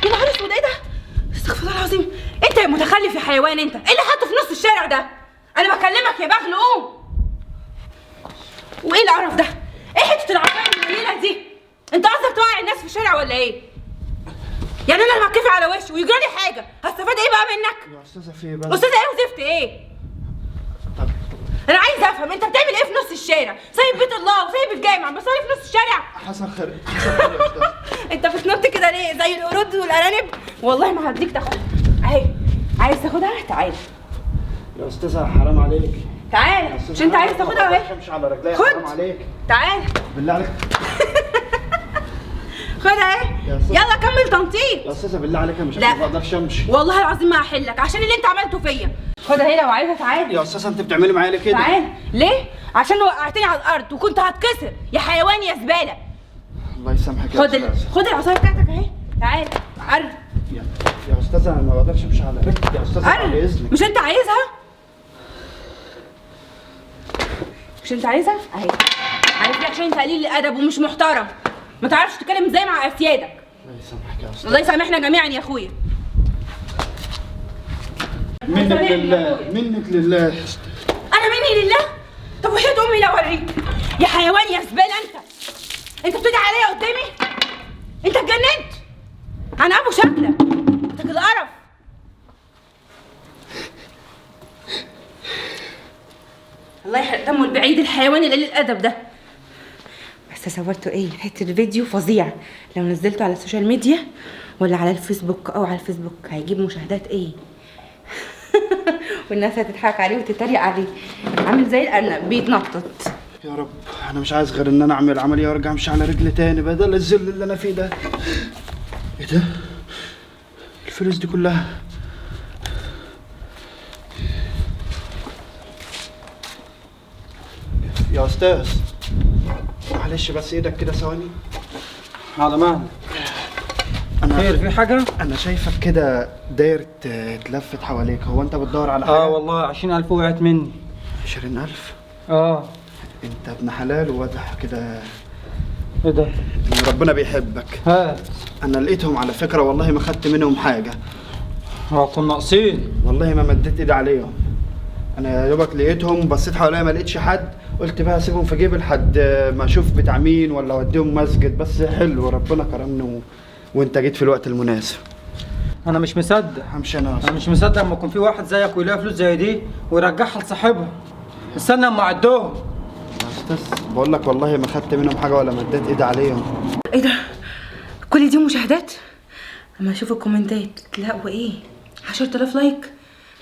يا نهار اسود ايه ده؟ استغفر الله العظيم. انت يا متخلف يا حيوان، انت ايه اللي حاطه في نص الشارع ده؟ انا بكلمك يا بغل قوم. وايه القرف ده؟ ايه حته العصايه الليله دي؟ انت قصدك توقع الناس في الشارع ولا ايه؟ يعني انا لما اتكفي على وشي ويجرى لي حاجه هستفاد ايه بقى منك؟ يا استاذه في ايه بس؟ استاذه ايه وزفت ايه؟ طب انا عايز افهم انت بتعمل ايه في نص الشارع؟ سايب بيت الله وسايب الجامع بس في نص الشارع؟ حصل خير، حصل خير يا استاذ. انت بتنط كده ليه زي القرود والارانب؟ والله ما هديك تاخدها اهي. عايز تاخدها؟ تعالى يا استاذه حرام عليك. تعالى مش انت عايز تاخدها اهي؟ امشي على رجليا، خد. حرام عليك. تعالى بالله عليك. خدها اهي. يا أستاذ. يلا كمل تنطيط. يا استاذه بالله عليك انا مش لا. ما اقدرش امشي. والله العظيم ما هحلك عشان اللي انت عملته فيا. خدها اهي لو عايزها تعالى. يا استاذه انت بتعملي معايا ليه كده؟ تعالى. ليه؟ عشان وقعتني على الارض وكنت هتكسر يا حيوان يا زباله. الله يسامحك يا خد استاذ. خد العصايه بتاعتك اهي. تعالى قرب يا استاذه انا ما بقدرش امشي على رجلي. يا استاذه بعد قرب. اذنك. مش انت عايزها؟ مش انت عايزها؟ اهي. عارف ليه؟ عشان انت قليل الادب ومش محترم. ما تعرفش تتكلم ازاي مع اسيادك. الله يسامحك يا استاذ. الله يسامحنا جميعا يا اخويا. منك لله، منك لله يا استاذ. انا مني لله؟ طب وحياة امي لا اوريك يا حيوان يا زباله انت بتدعي عليا قدامي؟ انت اتجننت؟ انا ابو شكلك انت القرف. الله يحرق دمه البعيد الحيوان اللي قليل الادب ده. بس صورته ايه؟ حته فيديو فظيع. لو نزلته على السوشيال ميديا ولا على الفيسبوك او على الفيسبوك هيجيب مشاهدات ايه؟ والناس هتضحك عليه وتتريق عليه. عامل زي الارنب بيتنطط. يا رب انا مش عايز غير ان انا اعمل عمليه وارجع امشي على رجلي تاني بدل الذل اللي انا فيه ده. ايه ده؟ الفلوس دي كلها؟ يا استاذ معلش بس ايدك كده ثواني. على مهلك. انا خير في حاجة؟ انا شايفك كده داير تلفت حواليك. هو انت بتدور على حاجه؟ والله 20,000 وقعت مني. 20,000؟ انت ابن حلال وواضح كده ايه ده؟ ان ربنا بيحبك. هات. انا لقيتهم على فكره والله ما خدت منهم حاجه. كنا ناقصين. والله ما مديت ايدي عليهم. انا يا دوبك لقيتهم بصيت حواليا ما لقيتش حد، قلت بقى اسيبهم في جيبي لحد ما اشوف بتاع مين ولا اوديهم مسجد. بس حلو ربنا كرمني وانت جيت في الوقت المناسب. انا مش مصدق. همشي انا انا. مش مصدق اما يكون في واحد زيك ويلاقي فلوس زي دي ويرجعها لصاحبها. استنى اما اعدهم. يا استاذ بقول لك والله ما خدت منهم حاجه ولا مديت ايدي عليهم. ايه ده؟ كل دي مشاهدات؟ اما اشوف الكومنتات لا وايه 10,000 لايك.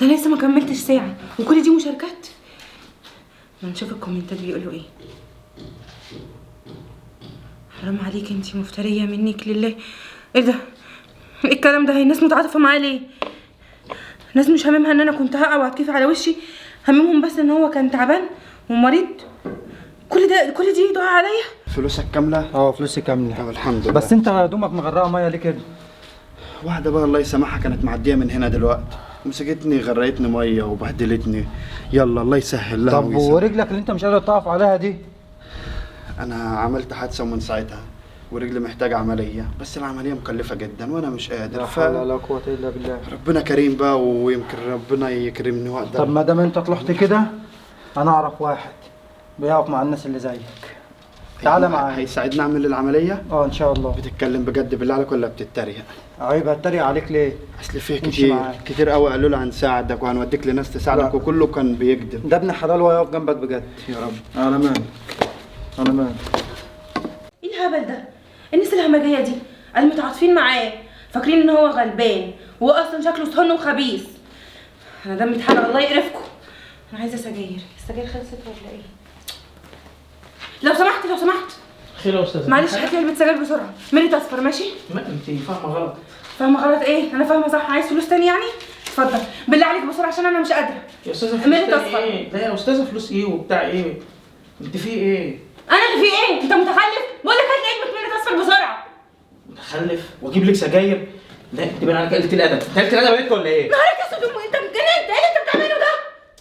ده انا لسه ما كملتش ساعه وكل دي مشاركات. ما نشوف الكومنتات بيقولوا ايه. حرام عليك انتي مفتريه منك لله. ايه ده؟ ايه الكلام ده؟ هي الناس متعاطفه معاه ليه؟ الناس مش هاممها ان انا كنت هقع وهتكيف على وشي، هاممهم بس ان هو كان تعبان ومريض. كل دي دعاء عليا. فلوسك كامله؟ فلوسي كامله. طب الحمد لله. بس انت هدومك مغرقه ميه ليه كده؟ واحده بقى الله يسامحها كانت معديه من هنا دلوقتي مسكتني غرقتني ميه وبهدلتني. يلا الله يسهل لها. طب ورجلك اللي انت مش قادر تقف عليها دي؟ انا عملت حادثه ومن ساعتها ورجلي محتاجه عمليه، بس العمليه مكلفه جدا وانا مش قادر. لا حول ولا قوه الا بالله. ربنا كريم بقى ويمكن ربنا يكرمني واقدر. طب ما دام انت طلعت كده انا اعرف واحد بيقف مع الناس اللي زيك. تعالى معايا. هيساعدني اعمل العمليه؟ ان شاء الله. بتتكلم بجد بالله عليك ولا بتتريق؟ عيب هتريق عليك ليه؟ اصل فيه امشي معايا. كتير قوي قالوا له هنساعدك وهنوديك لناس تساعدك لا. وكله كان بيكذب. ده ابن حلال وهيقف جنبك بجد. يا رب. على مالك. على مالك. ايه الهبل ده؟ الناس الهمجيه دي المتعاطفين معاه فاكرين ان هو غلبان وهو اصلا شكله صهن وخبيث. انا دمي اتحرق الله يقرفكم. انا عايزه سجاير. السجاير خلصت ولا ايه؟ لو سمحت خير يا استاذه. معلش هات لي علبه سجاير بسرعه. ميريت اصفر ماشي؟ ما انت فاهمه غلط. فاهمه غلط ايه؟ انا فاهمه صح. عايز فلوس تاني يعني؟ اتفضل بالله عليك بسرعه عشان انا مش قادره. يا استاذه فلوس ميريت تاني اصفر. ايه؟ لا يا استاذه فلوس ايه وبتاع ايه؟ انت في ايه؟ انا اللي في ايه؟ انت متخلف؟ بقول لك هات لي علبه ميريت اصفر بسرعه. متخلف واجيب لك سجاير؟ لا انت بقى عليك قله الادب. انت قله الادب انت ولا ايه؟ نهارك اسود انت مجننت. ايه اللي انت بتعمله ده؟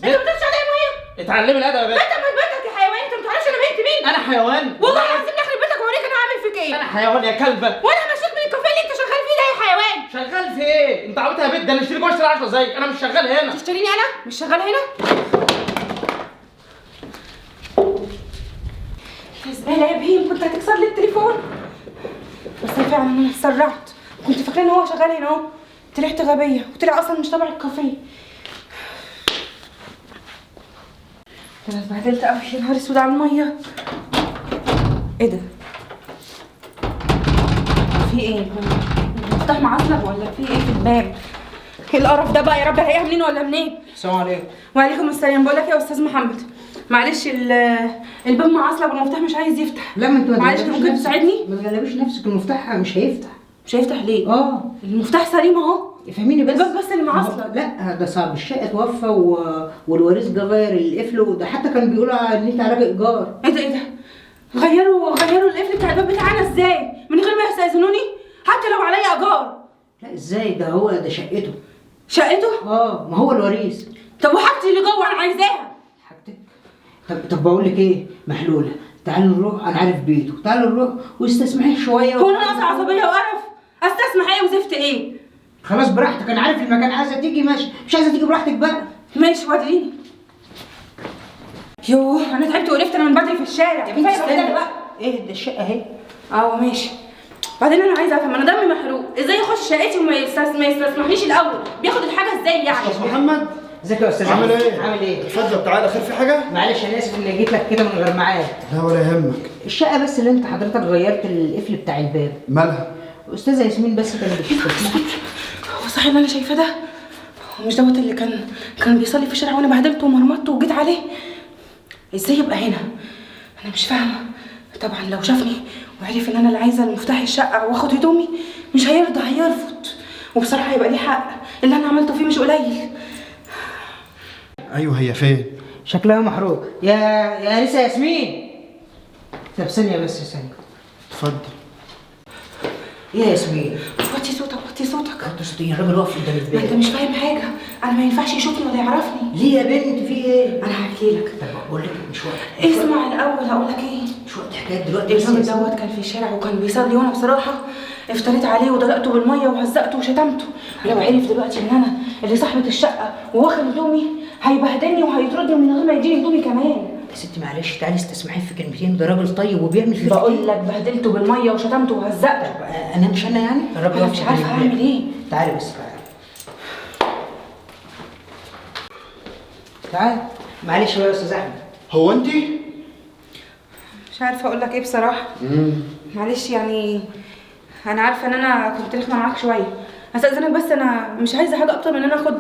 انت ما بتدوش عليا ميه. اتعلمي الادب يا بنت. انت من بيتك يا حيوان. انت ما تعرفش انا بنت مين؟ انا حيوان؟ والله العظيم يخرب بيتك واوريك انا هعمل فيك ايه. انا حيوان يا كلبه. وانا همشيك من الكافيه اللي انت شغال فيه ده يا حيوان. شغال في ايه؟ انت عبيط يا بنت، ده انا اشتري واشتري 10 زيك، انا مش شغال هنا. تشتريني انا؟ مش شغال هنا؟ يا زباله يا بهيم، كنت هتكسر لي التليفون. بس انا فعلا انا اتسرعت، كنت فاكره ان هو شغال هنا اهو. طلعت غبيه وطلع اصلا مش تبع الكافيه. ده انا اتبهدلت قوي، يا نهار اسود على الميه. ايه ده؟ في ايه؟ المفتاح معصلب ولا في ايه في الباب؟ ايه القرف ده بقى يا رب؟ هلاقيها منين ولا منين؟ السلام عليكم. وعليكم السلام. بقول لك يا استاذ محمد، معلش الباب معصلب والمفتاح مش عايز يفتح. لا ما انت معلش ممكن تساعدني؟ ما تغلبيش نفسك، المفتاح مش هيفتح. مش هيفتح ليه؟ اه المفتاح سليم اهو. فهميني بس. الباب بس اللي معصلب. لا ده صعب، الشقه توفى والوريث جه غير القفل، وده حتى كان بيقولوا ان انت عليك ايجار. ايه ده ايه ده؟ غيروا القفل بتاع الباب بتاعنا ازاي؟ من غير ما يستأذنوني؟ حتى لو عليا ايجار. لا ازاي؟ ده شقته. شقته؟ ما هو الوريث. طب وحاجتي اللي جوه انا عايزاها. حاجتك؟ طب بقول لك ايه، محلوله، تعالوا نروح، انا عارف بيته، تعالوا نروح واستسمحيه شويه. هو انا ناقصه عصبيه وقرف؟ استسمح ايه وزفت ايه؟ خلاص براحتك، انا عارف المكان، عايزه تيجي ماشي، مش عايزه تيجي براحتك بقى. ماشي وريني. يوه انا تعبت وقرفت انا من بدري في الشارع. يا بنتي استنى بقى. ايه ده؟ الشقه اهي. ماشي. بعدين انا عايزه افهم، انا دمي محروق، ازاي يخش شقتي وما يستسمحنيش الاول؟ بياخد الحاجه ازاي يعني؟ استاذ محمد ازيك يا استاذ؟ عامل ايه؟ عامل ايه؟ اتفضل تعالى، خير في حاجه؟ معلش انا اسف اني جيت لك كده من غير ميعاد. لا ولا يهمك. الشقه بس اللي انت حضرتك غيرت القفل بتاع الباب. مالها؟ استاذه ياسمين بس كانت بتشتكي. هو صحيح اللي انا شايفاه ده؟ هو مش دوت اللي كان بيصلي في الشارع وانا بهدلته ومرمطته وجيت عليه؟ ازاي يبقى هنا؟ انا مش فاهمه. طبعا لو شافني وعرف ان انا اللي عايزه المفتاح الشقه واخد هدومي مش هيرضى، هيرفض. وبصراحه هيبقى ليه حق، اللي انا عملته فيه مش قليل. ايوه هي فين؟ شكلها محروق يا لسه ياسمين. طب ثانيه بس ثانيه. اتفضل. ايه يا ياسمين؟ وطي صوتك وطي صوتك. انت صوتي الراجل واقف قدام ما انت الباب. مش فاهم حاجه، انا ما ينفعش يشوفني ولا يعرفني. ليه يا بنت في ايه؟ انا هحكي لك. طب بقول لك مش وقت. اسمع الاول هقول لك ايه. مش وقت حكايات دلوقتي. بس الراجل دوت كان في الشارع وكان بيصلي، وانا بصراحه افتريت عليه ودلقته بالميه وهزقته وشتمته. ولو عرف دلوقتي ان انا اللي صاحبه الشقه وواخد هدومي هيبهدلني وهيطردني من غير ما يديني هدومي كمان. يا ستي معلش تعالي استسمحيه في كلمتين، ده راجل طيب وبيعمل فيك بقول لك بهدلته بالميه وشتمته وهزقته. انا مش انا يعني؟ الراجل انا مش عارفه هعمل ايه. تعالي بس تعالي. تعالي معلش بقى يا استاذ احمد. هو انت؟ مش عارفه اقول لك ايه بصراحه. معلش يعني انا عارفه ان انا كنت رخمه معاك شويه. استاذنك بس انا مش عايزه حاجه اكتر من ان انا اخد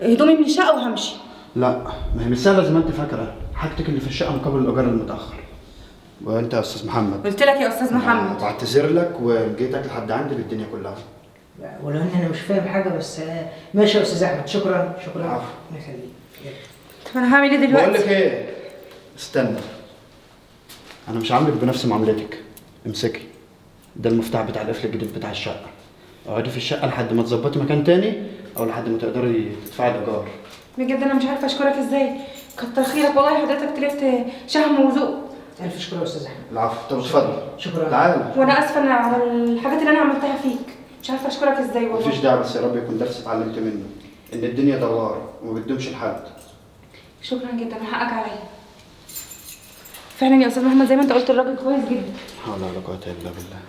هدومي من الشقه وهمشي. لا ما هي مش سهله زي ما انت فاكره، حاجتك اللي في الشقه مقابل الايجار المتاخر. وانت يا استاذ محمد قلت لك يا استاذ محمد. بعتذر لك وجيتك لحد عندي بالدنيا كلها. ولو ان انا مش فاهم حاجه بس ماشي يا استاذ احمد. شكرا شكرا. عفو. الله يخليك. طب انا هعمل ايه دلوقتي؟ بقول لك ايه، استنى، انا مش عاملك بنفس معاملتك. امسكي، ده المفتاح بتاع القفل الجديد بتاع الشقه. اقعدي في الشقه لحد ما تظبطي مكان تاني او لحد ما تقدري تدفعي الايجار. بجد انا مش عارفه اشكرك ازاي. كتر خيرك والله، حضرتك طلعت شهم وذوق. الف شكر يا استاذ احمد. العفو. طب اتفضل. شكرا. تعالى. وانا اسفه أنا على الحاجات اللي انا عملتها فيك، مش عارفه اشكرك ازاي والله. مفيش داعي، بس يا رب يكون درس اتعلمت منه ان الدنيا دوار وما بتدومش لحد. شكرا جدا وحقك عليا. فعلا يا استاذ محمد زي ما انت قلت الراجل كويس جدا. لا حول ولا قوه الا بالله.